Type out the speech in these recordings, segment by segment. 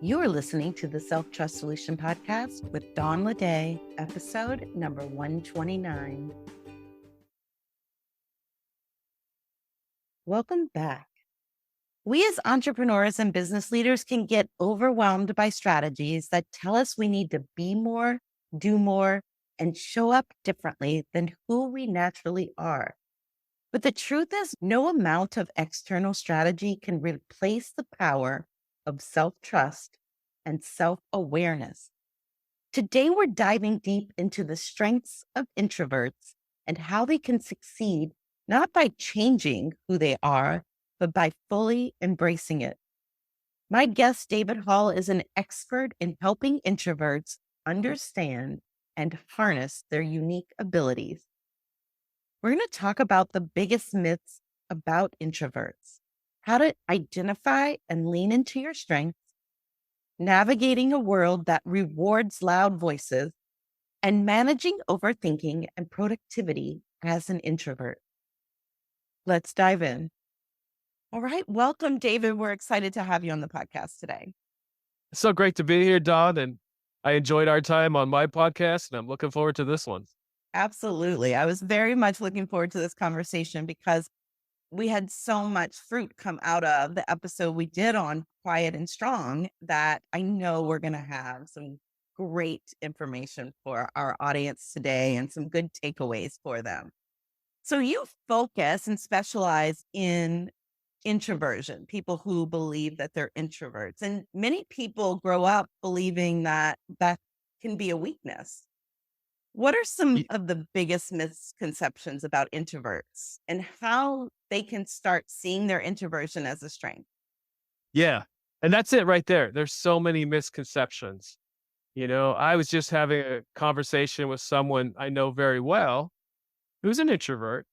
You're listening to the Self-Trust Solution Podcast with Dawn Leday, episode number 129. Welcome back. We as entrepreneurs and business leaders can get overwhelmed by strategies that tell us we need to be more, do more, and show up differently than who we naturally are. But the truth is, no amount of external strategy can replace the power of self-trust and self-awareness. Today, we're diving deep into the strengths of introverts and how they can succeed, not by changing who they are, but by fully embracing it. My guest, David Hall, is an expert in helping introverts understand and harness their unique abilities. We're going to talk about the biggest myths about introverts, how to identify and lean into your strengths, navigating a world that rewards loud voices, and managing overthinking and productivity as an introvert. Let's dive in. All right. Welcome, David. We're excited to have you on the podcast today. It's so great to be here, Don, and I enjoyed our time on my podcast, and I'm looking forward to this one. Absolutely. I was very much looking forward to this conversation because we had so much fruit come out of the episode we did on Quiet and Strong that I know we're going to have some great information for our audience today and some good takeaways for them. So you focus and specialize in introversion, people who believe that they're introverts. And many people grow up believing that that can be a weakness. What are some Y- of the biggest misconceptions about introverts and how they can start seeing their introversion as a strength? Yeah, and that's it right there. There's so many misconceptions. I was just having a conversation with someone I know very well who's an introvert,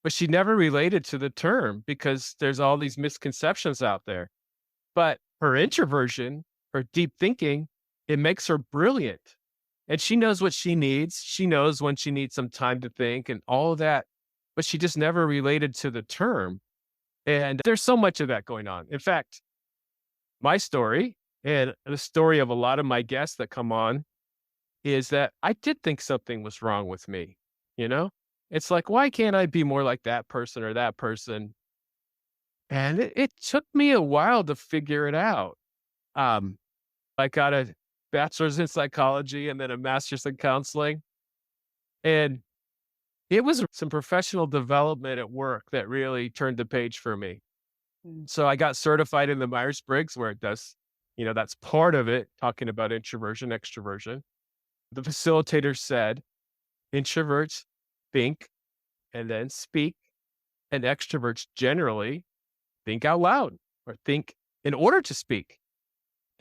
but she never related to the term because there's all these misconceptions out there. But her introversion, her deep thinking, it makes her brilliant. And she knows what she needs. She knows when she needs some time to think and all of that, but she just never related to the term. And there's so much of that going on. In fact, my story and the story of a lot of my guests that come on is that I did think something was wrong with me. You know, it's like, why can't I be more like that person or that person? And it took me a while to figure it out. Um, I got a bachelor's in psychology and then a master's in counseling. And it was some professional development at work that really turned the page for me. Mm. So I got certified in the Myers-Briggs where it does, that's part of it, talking about introversion, extroversion. The facilitator said, introverts think and then speak, and extroverts generally think out loud or think in order to speak.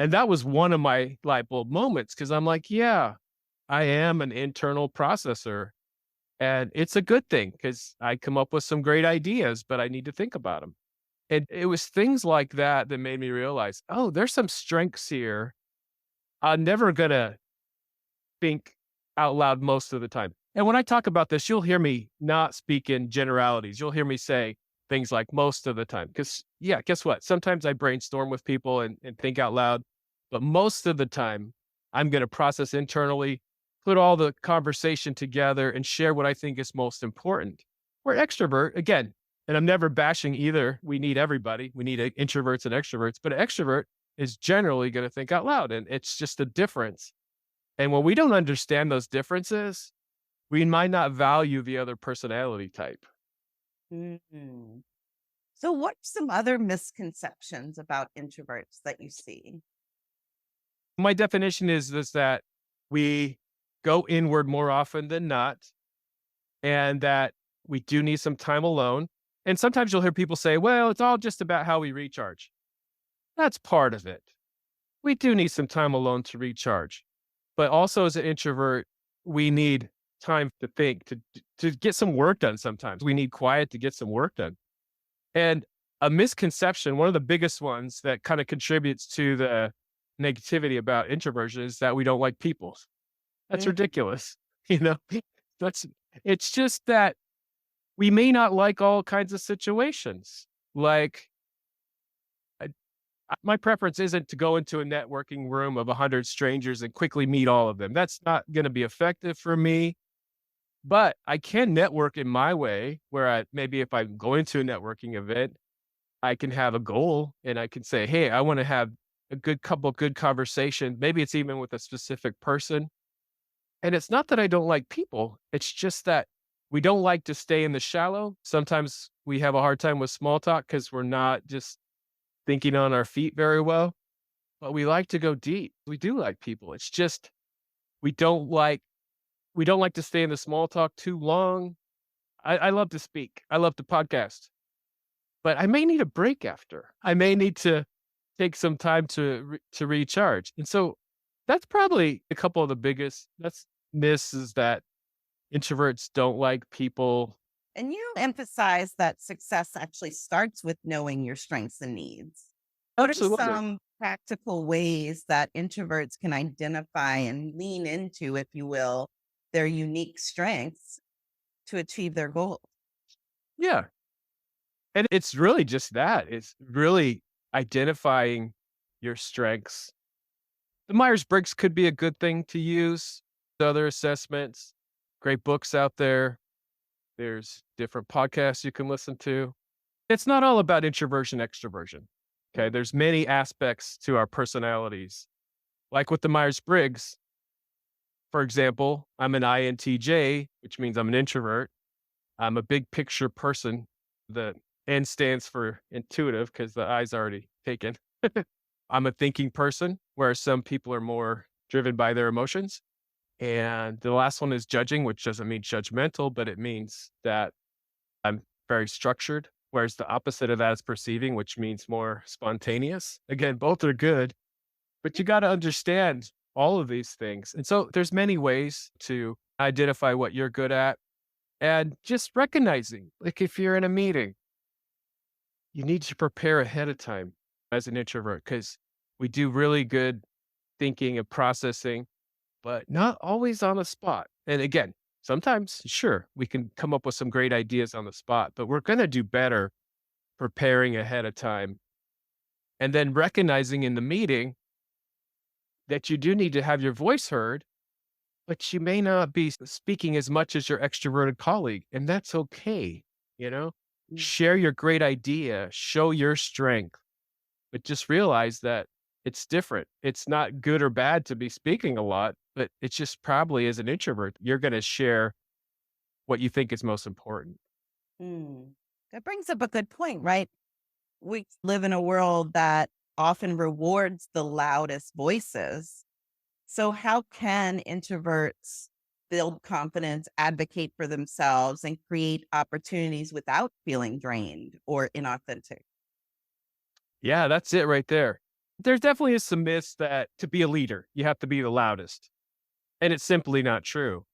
And that was one of my light bulb moments because I'm like, yeah, I am an internal processor. And it's a good thing because I come up with some great ideas, but I need to think about them. And it was things like that that made me realize, oh, there's some strengths here. I'm never going to think out loud most of the time. And when I talk about this, you'll hear me not speak in generalities. You'll hear me say things like most of the time. Because, yeah, guess what? Sometimes I brainstorm with people and think out loud. But most of the time, I'm going to process internally, put all the conversation together, and share what I think is most important. We're extrovert, again, and I'm never bashing either. We need everybody. We need introverts and extroverts. But an extrovert is generally going to think out loud. And it's just a difference. And when we don't understand those differences, we might not value the other personality type. Mhm. So, what are some other misconceptions about introverts that you see? My definition is that we go inward more often than not, and that we do need some time alone. And sometimes you'll hear people say, well, it's all just about how we recharge. That's part of it. We do need some time alone to recharge. But also as an introvert, we need time to think, to get some work done sometimes. We need quiet to get some work done. And a misconception, one of the biggest ones that kind of contributes to the negativity about introversion is that we don't like people. That's Mm. ridiculous. You know, that's it's just that we may not like all kinds of situations. Like My preference isn't to go into a networking room of 100 strangers and quickly meet all of them. That's not going to be effective for me. But I can network in my way where maybe if I'm going to a networking event, I can have a goal and I can say, hey, I want to have a good couple good conversation. Maybe it's even with a specific person. And it's not that I don't like people. It's just that we don't like to stay in the shallow. Sometimes we have a hard time with small talk because we're not just thinking on our feet very well, but we like to go deep. We do like people. It's just we don't like we don't like to stay in the small talk too long. I love to speak. I love to podcast, but I may need a break after. I may need to take some time to recharge. And so that's probably a couple of the biggest that's misses that introverts don't like people. And you emphasize that success actually starts with knowing your strengths and needs. What are Absolutely. some practical ways that introverts can identify and lean into, if you will, their unique strengths to achieve their goals? Yeah. And it's really just that. It's really identifying your strengths. The Myers-Briggs could be a good thing to use. Other assessments, great books out there. There's different podcasts you can listen to. It's not all about introversion, extroversion. Okay. There's many aspects to our personalities. Like with the Myers-Briggs, for example, I'm an INTJ, which means I'm an introvert. I'm a big picture person. The N stands for intuitive because the I's already taken. I'm a thinking person, whereas some people are more driven by their emotions. And the last one is judging, which doesn't mean judgmental, but it means that I'm very structured. Whereas the opposite of that is perceiving, which means more spontaneous. Again, both are good, but you got to understand all of these things. And so there's many ways to identify what you're good at and just recognizing, like if you're in a meeting, you need to prepare ahead of time as an introvert because we do really good thinking and processing, but not always on the spot. And again, sometimes, sure, we can come up with some great ideas on the spot, but we're going to do better preparing ahead of time and then recognizing in the meeting that you do need to have your voice heard, but you may not be speaking as much as your extroverted colleague. And that's okay. You know, Mm. share your great idea, show your strength, but just realize that it's different. It's not good or bad to be speaking a lot, but it's just probably as an introvert, you're going to share what you think is most important. Mm. That brings up a good point, right? We live in a world that often rewards the loudest voices. So, how can introverts build confidence, advocate for themselves, and create opportunities without feeling drained or inauthentic? Yeah, that's it right there. There definitely is some myths that to be a leader, you have to be the loudest. And it's simply not true.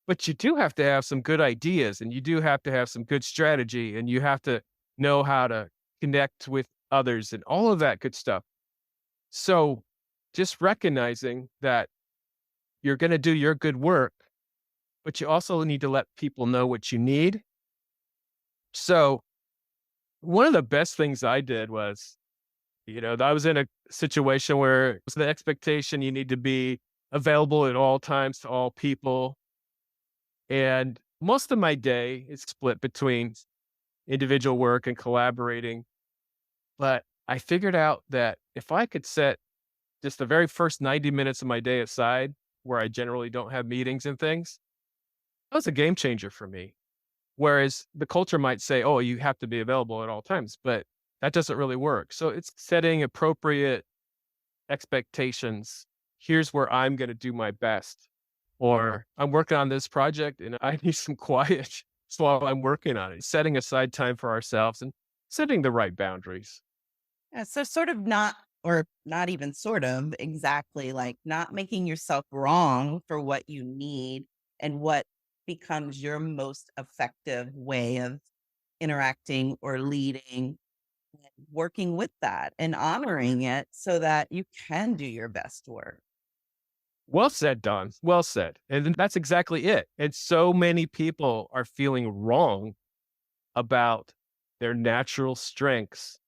But you do have to have some good ideas and you do have to have some good strategy and you have to know how to connect with others and all of that good stuff. So just recognizing that you're going to do your good work, but you also need to let people know what you need. So one of the best things I did was, I was in a situation where it was the expectation you need to be available at all times to all people. And most of my day is split between individual work and collaborating. But I figured out that if I could set just the very first 90 minutes of my day aside, where I generally don't have meetings and things, that was a game changer for me. Whereas the culture might say, oh, you have to be available at all times, but that doesn't really work. So it's setting appropriate expectations. Here's where I'm going to do my best. Or I'm working on this project and I need some quiet while I'm working on it. Setting aside time for ourselves and setting the right boundaries. Yeah, so sort of not, or not even sort of, exactly like not making yourself wrong for what you need and what becomes your most effective way of interacting or leading, working with that and honoring it so that you can do your best work. Well said, Don. Well said. And then that's exactly it. And so many people are feeling wrong about their natural strengths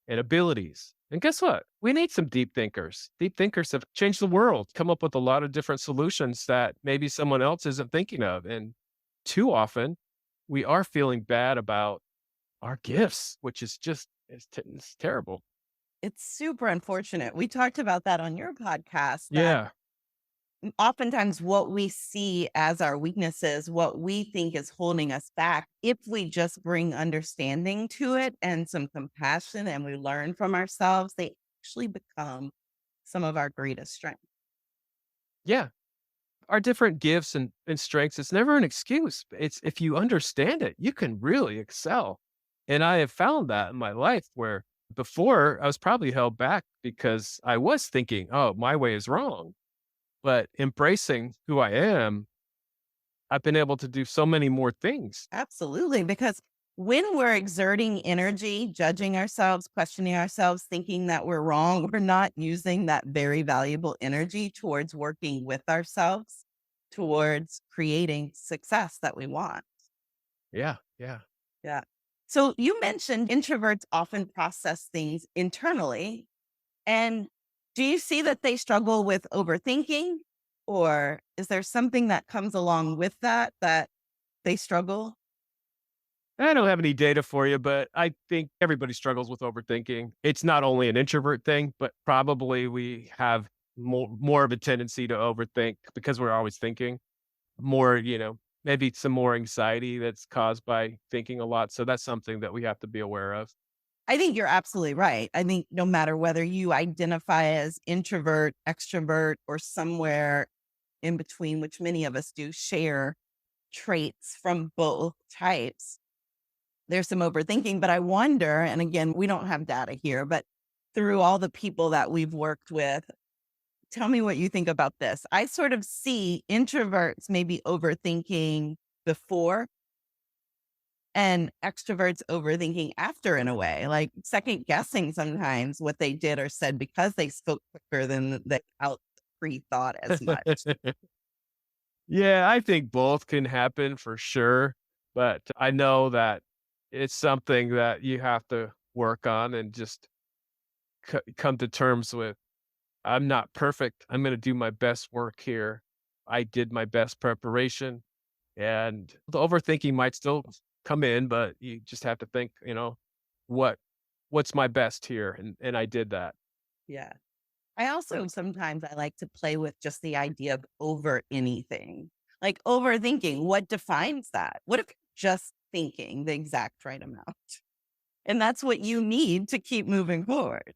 and abilities. And guess what? We need some deep thinkers. Deep thinkers have changed the world, come up with a lot of different solutions that maybe someone else isn't thinking of. And too often, we are feeling bad about our gifts, which is just it's terrible. It's super unfortunate. We talked about that on your podcast that Yeah. oftentimes what we see as our weaknesses, what we think is holding us back, if we just bring understanding to it and some compassion and we learn from ourselves, they actually become some of our greatest strength. Yeah. Our different gifts and strengths, it's never an excuse. It's if you understand it, you can really excel. And I have found that in my life where before I was probably held back because I was thinking, oh, my way is wrong. But embracing who I am, I've been able to do so many more things. Absolutely. Because when we're exerting energy, judging ourselves, questioning ourselves, thinking that we're wrong, we're not using that very valuable energy towards working with ourselves, towards creating success that we want. Yeah. Yeah. Yeah. So you mentioned introverts often process things internally. And do you see that they struggle with overthinking? Or is there something that comes along with that they struggle? I don't have any data for you, but I think everybody struggles with overthinking. It's not only an introvert thing, but probably we have more of a tendency to overthink because we're always thinking more, maybe some more anxiety that's caused by thinking a lot. So that's something that we have to be aware of. I think you're absolutely right. I think no matter whether you identify as introvert, extrovert, or somewhere in between, which many of us do share traits from both types, there's some overthinking. But I wonder, and again, we don't have data here, but through all the people that we've worked with, tell me what you think about this. I sort of see introverts maybe overthinking before and extroverts overthinking after in a way, like second guessing sometimes what they did or said because they spoke quicker than they out pre-thought as much. Yeah, I think both can happen for sure. But I know that it's something that you have to work on and just come to terms with. I'm not perfect. I'm going to do my best work here. I did my best preparation. And the overthinking might still come in, but you just have to think, what what's my best here? And I did that. Yeah. I also sometimes I like to play with just the idea of over anything. Like overthinking, what defines that? What if you're just thinking the exact right amount? And that's what you need to keep moving forward.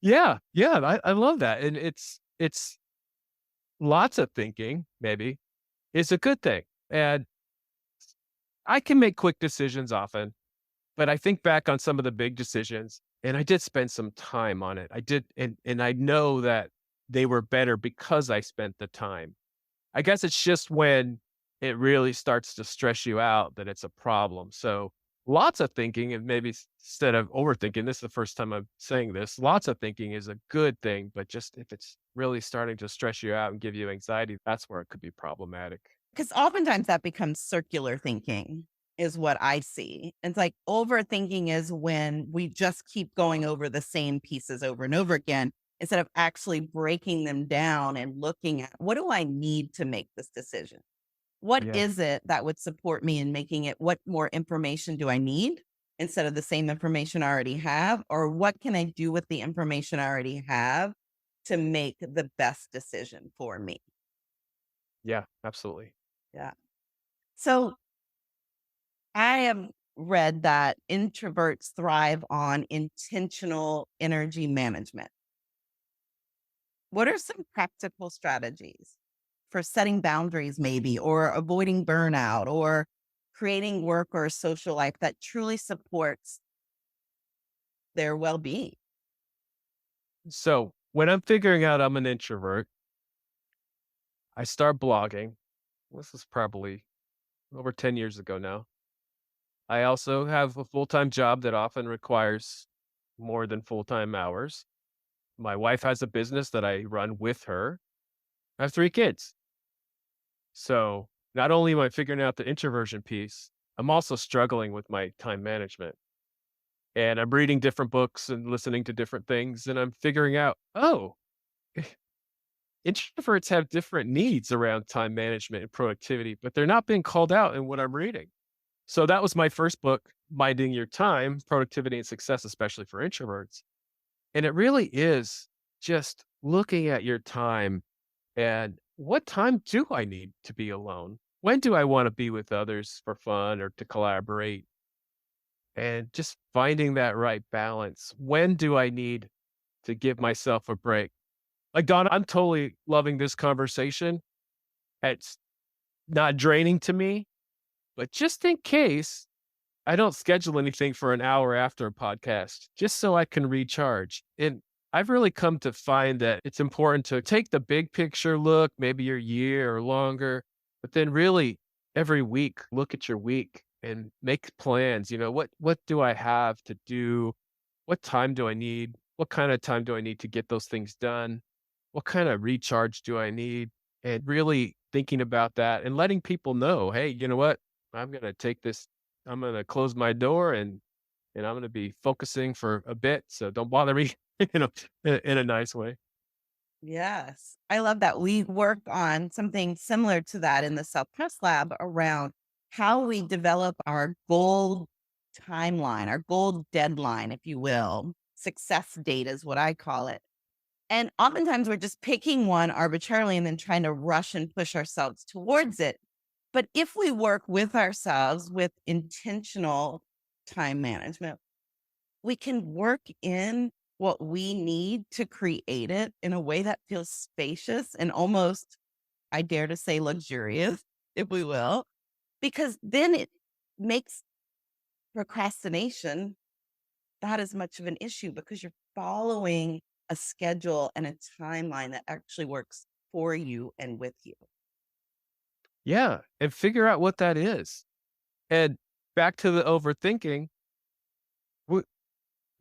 Yeah, yeah, I love that. And it's lots of thinking, maybe, is a good thing. And I can make quick decisions often, but I think back on some of the big decisions and I did spend some time on it. I did and I know that they were better because I spent the time. I guess it's just when it really starts to stress you out that it's a problem. So lots of thinking, and maybe instead of overthinking, this is the first time I'm saying this. Lots of thinking is a good thing, but just if it's really starting to stress you out and give you anxiety, that's where it could be problematic. Because oftentimes that becomes circular thinking, is what I see. It's like overthinking is when we just keep going over the same pieces over and over again instead of actually breaking them down and looking at what do I need to make this decision? What Yeah. is it that would support me in making it? What more information do I need instead of the same information I already have? Or what can I do with the information I already have to make the best decision for me? Yeah, absolutely. Yeah. So I have read that introverts thrive on intentional energy management. What are some practical strategies for setting boundaries, maybe, or avoiding burnout, or creating work or a social life that truly supports their well being? So when I'm figuring out I'm an introvert, I start blogging. This is probably over 10 years ago now. I also have a full-time job that often requires more than full-time hours. My wife has a business that I run with her. I have 3 kids. So, not only am I figuring out the introversion piece, I'm also struggling with my time management. and I'm reading different books and listening to different things, and I'm figuring out, oh, introverts have different needs around time management and productivity, but they're not being called out in what I'm reading. So that was my first book, Minding Your Time, Productivity and Success, especially for Introverts. And it really is just looking at your time and what time do I need to be alone? When do I want to be with others for fun or to collaborate? And just finding that right balance. When do I need to give myself a break? Like, Don, I'm totally loving this conversation. It's not draining to me, but just in case I don't schedule anything for an hour after a podcast, just so I can recharge. And I've really come to find that it's important to take the big picture look, maybe your year or longer, but then really every week look at your week and make plans. What do I have to do? What time do I need? What kind of time do I need to get those things done? What kind of recharge do I need? And really thinking about that and letting people know, hey, you know what? I'm going to take this, I'm going to close my door and I'm going to be focusing for a bit. So don't bother me, in a nice way. Yes. I love that. We work on something similar to that in the Self Trust Lab around how we develop our goal timeline, our goal deadline, if you will. Success date is what I call it. And oftentimes we're just picking one arbitrarily and then trying to rush and push ourselves towards it. But if we work with ourselves with intentional time management, we can work in what we need to create it in a way that feels spacious and almost, I dare to say, luxurious, if we will, because then it makes procrastination not as much of an issue because you're following a schedule and a timeline that actually works for you and with you. Yeah. And figure out what that is. And back to the overthinking, w-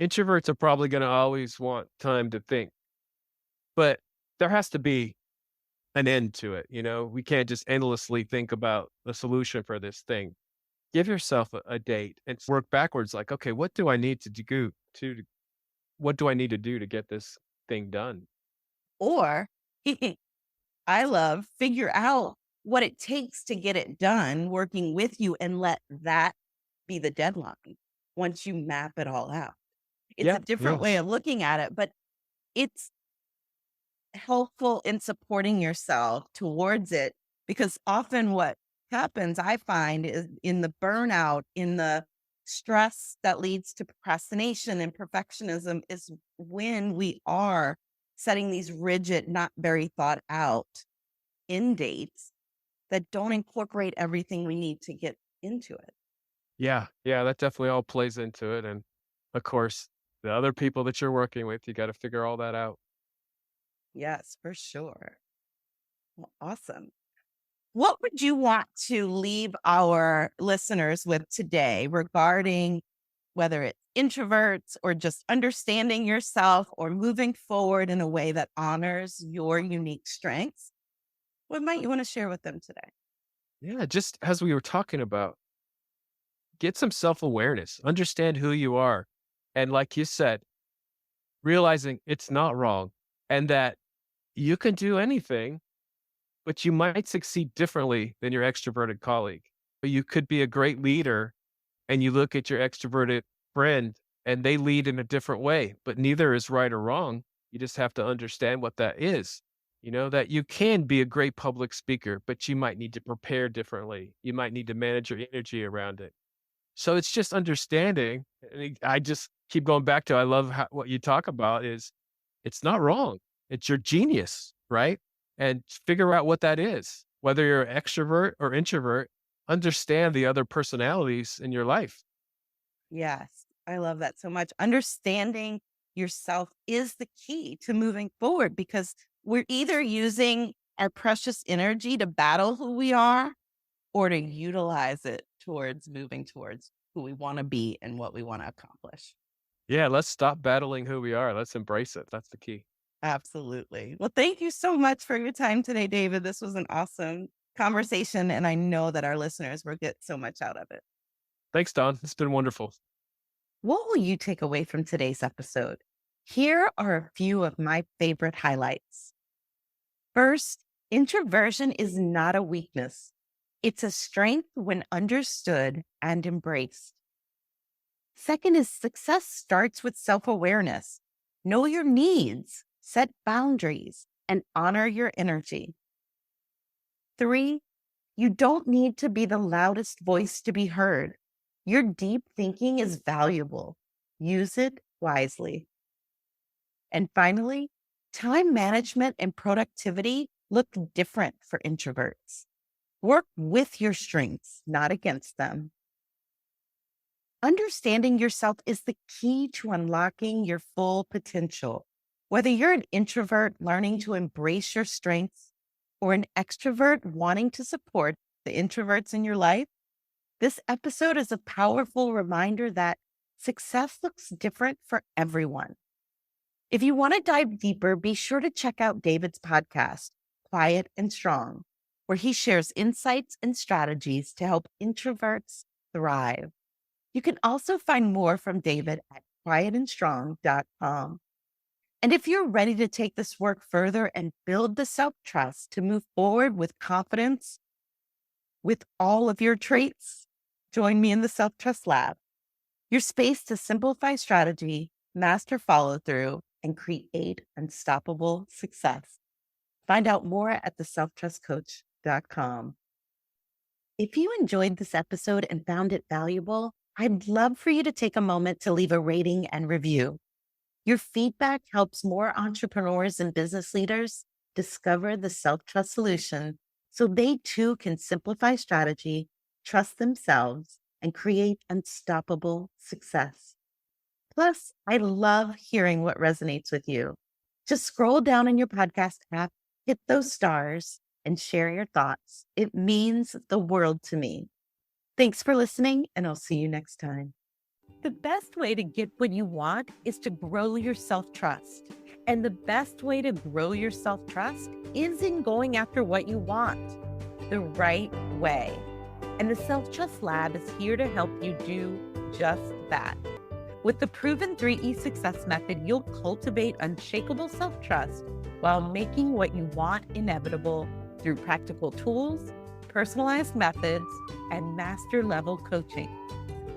introverts are probably going to always want time to think, but there has to be an end to it. We can't just endlessly think about the solution for this thing. Give yourself a date and work backwards. Like, okay, what do I need to do what do I need to do to get this thing done? Or I love figure out what it takes to get it done working with you and let that be the deadline once you map it all out. It's a Yeah, different yeah, way of looking at it, but it's helpful in supporting yourself towards it because often what happens, I find, is in the burnout, in the stress that leads to procrastination and perfectionism, is when we are setting these rigid, not very thought out end dates that don't incorporate everything we need to get into it. yeah, yeah. That definitely all plays into it. And of course, the other people that you're working with, you got to figure all that out. Yes, for sure. Well, awesome. What would you want to leave our listeners with today regarding whether it's introverts or just understanding yourself or moving forward in a way that honors your unique strengths? What might you want to share with them today? Yeah, just as we were talking about, get some self awareness, understand who you are. And like you said, realizing it's not wrong and that you can do anything, but you might succeed differently than your extroverted colleague. But you could be a great leader and you look at your extroverted friend and they lead in a different way, but neither is right or wrong. You just have to understand what that is. That you can be a great public speaker, but you might need to prepare differently. You might need to manage your energy around it. So it's just understanding. I just keep going back to I love what you talk about is it's not wrong. It's your genius, right? And figure out what that is. Whether you're an extrovert or introvert, understand the other personalities in your life. Yes, I love that so much. Understanding yourself is the key to moving forward because we're either using our precious energy to battle who we are or to utilize it towards moving towards who we want to be and what we want to accomplish. Yeah, let's stop battling who we are. Let's embrace it. That's the key. Absolutely. Well, thank you so much for your time today, David. This was an awesome conversation, and I know that our listeners will get so much out of it. Thanks, Don. It's been wonderful. What will you take away from today's episode? Here are a few of my favorite highlights. First, introversion is not a weakness. It's a strength when understood and embraced. Second is success starts with self-awareness. Know your needs, set boundaries, and honor your energy. Three, you don't need to be the loudest voice to be heard. Your deep thinking is valuable. Use it wisely. And finally, time management and productivity look different for introverts. Work with your strengths, not against them. Understanding yourself is the key to unlocking your full potential. Whether you're an introvert learning to embrace your strengths or an extrovert wanting to support the introverts in your life, this episode is a powerful reminder that success looks different for everyone. If you want to dive deeper, be sure to check out David's podcast, Quiet and Strong, where he shares insights and strategies to help introverts thrive. You can also find more from David at quietandstrong.com. And if you're ready to take this work further and build the self-trust to move forward with confidence with all of your traits, join me in the Self-Trust Lab, your space to simplify strategy, master follow-through, and create unstoppable success. Find out more at theselftrustcoach.com. If you enjoyed this episode and found it valuable, I'd love for you to take a moment to leave a rating and review. Your feedback helps more entrepreneurs and business leaders discover the self-trust solution so they too can simplify strategy, trust themselves, and create unstoppable success. Plus, I love hearing what resonates with you. Just scroll down in your podcast app, hit those stars, and share your thoughts. It means the world to me. Thanks for listening, and I'll see you next time. The best way to get what you want is to grow your self-trust. And the best way to grow your self-trust is in going after what you want the right way. And the Self-Trust Lab is here to help you do just that. With the proven 3E success method, you'll cultivate unshakable self-trust while making what you want inevitable through practical tools, personalized methods, and master-level coaching.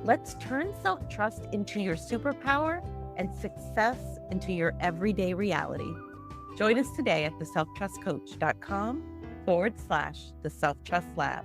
Let's turn self-trust into your superpower and success into your everyday reality. Join us today at theselftrustcoach.com/the Self-Trust Lab.